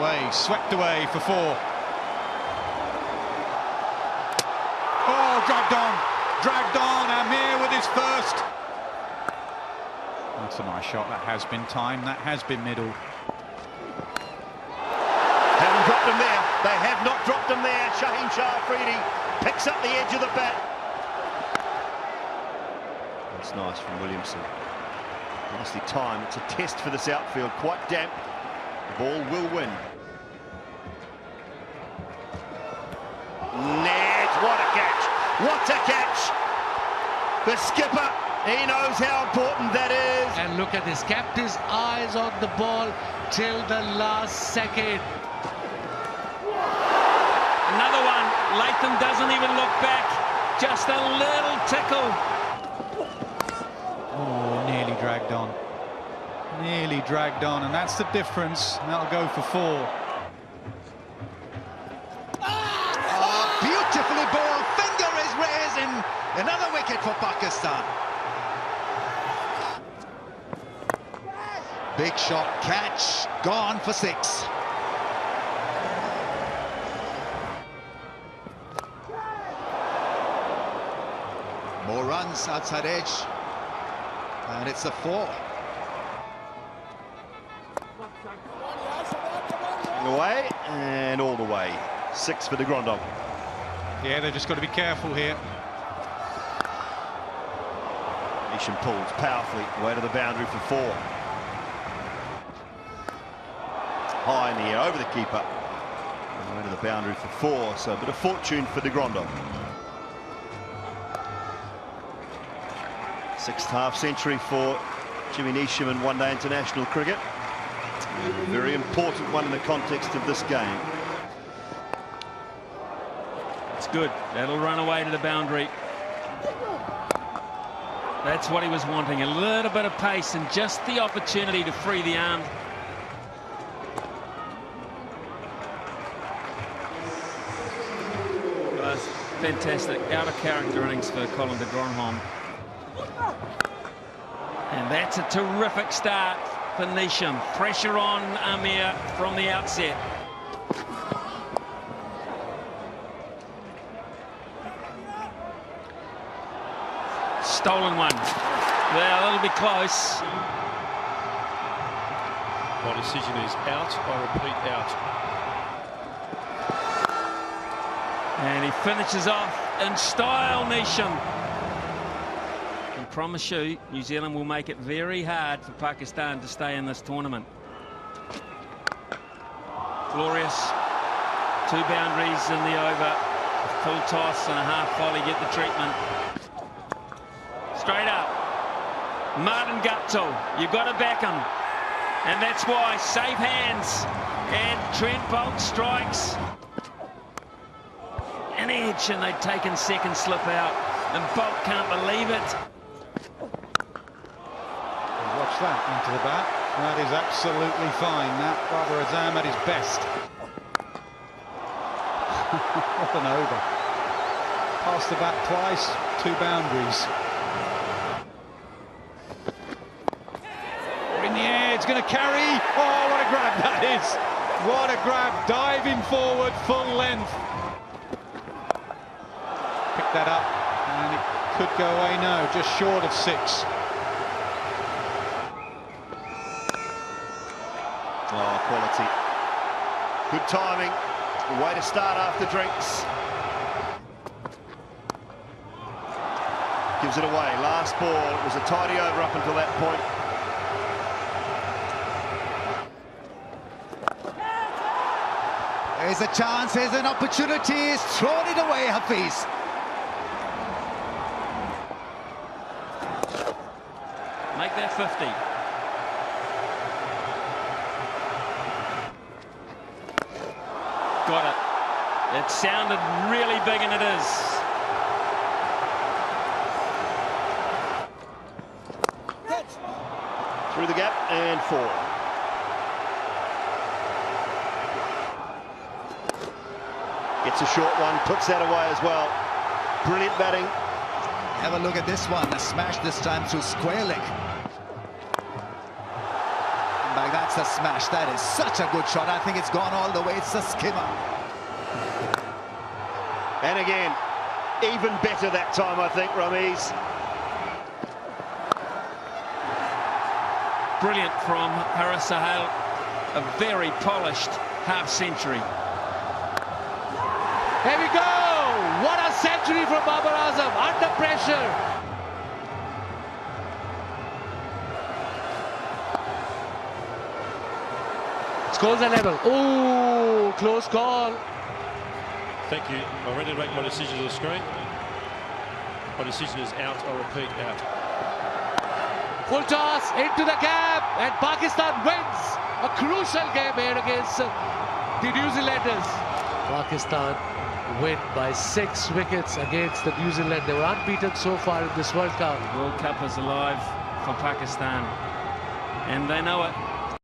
away, swept away for 4. Oh, dragged on, Amir with his first. That's a nice shot. That has been timed, that has been middled. Haven't dropped him there. They have not dropped him there. Shaheen Shah Afridi picks up the edge of the bat. That's nice from Williamson. Nicely timed. It's a test for this outfield. Quite damp. The ball will win. Ned, what a catch! What a catch! The skipper, he knows how important that is. And look at this, kept his eyes on the ball till the last second. Another one. Latham doesn't even look back. Just a little tickle. Oh, nearly dragged on. Nearly dragged on, and that's the difference. That'll go for 4. Beautifully bowled. Finger is raising. Another wicket for Pakistan. Big shot, catch, gone for 6. More runs outside edge. And it's a 4. Away and all the way. 6 for de Grandhomme. Yeah, they've just got to be careful here. Nation pulls powerfully away to the boundary for 4. High in the air over the keeper. Away to the boundary for 4. So a bit of fortune for de Grandhomme. 6th half-century for Jimmy Neesham in one-day international cricket. A very important one in the context of this game. It's good. That'll run away to the boundary. That's what he was wanting. A little bit of pace and just the opportunity to free the arm. Fantastic out-of-character innings for Colin de Grandhomme. And that's a terrific start for Neesham. Pressure on Amir from the outset. Stolen one. Well, it'll be close. My decision is out. I repeat, out. And he finishes off in style, Neesham. I can promise you, New Zealand will make it very hard for Pakistan to stay in this tournament. Glorious. 2 boundaries in the over. A full toss and a half volley get the treatment. Straight up. Martin Guptill, you've got to back him. And that's why. Safe hands. And Trent Boult strikes. An edge, and they've taken second slip out. And Boult can't believe it. Watch that into the bat. That is absolutely fine. That Babar Azam at his best. What an over. Past the bat twice, 2 boundaries. In the air, it's going to carry. Oh, what a grab that is. What a grab. Diving forward, full length. Pick that up, and it could go away now, just short of 6. Oh, quality. Good timing. Way to start after drinks. Gives it away. Last ball. It was a tidy over up until that point. There's a chance, there's an opportunity. He's thrown it away, Hafiz. Make that 50. Got it. It sounded really big, and it is. Through the gap and 4. Gets a short one, puts that away as well. Brilliant batting. Have a look at this one. A smash this time through square leg. Like that, That's a smash. That is such a good shot. I think it's gone all the way. It's a skimmer. And again, even better that time, I think, Ramiz. Brilliant from Haris Sahel. A very polished half-century. Here we go! What a century from Babar Azam, under pressure. Scores are level. Oh, close call. Thank you. I'm ready to make my decision to the screen. My decision is out. I repeat, out. Full toss into the gap, and Pakistan wins a crucial game here against the New Zealanders. Pakistan win by 6 wickets against the New Zealand. They were unbeaten so far in this World Cup. World Cup is alive for Pakistan, and they know it.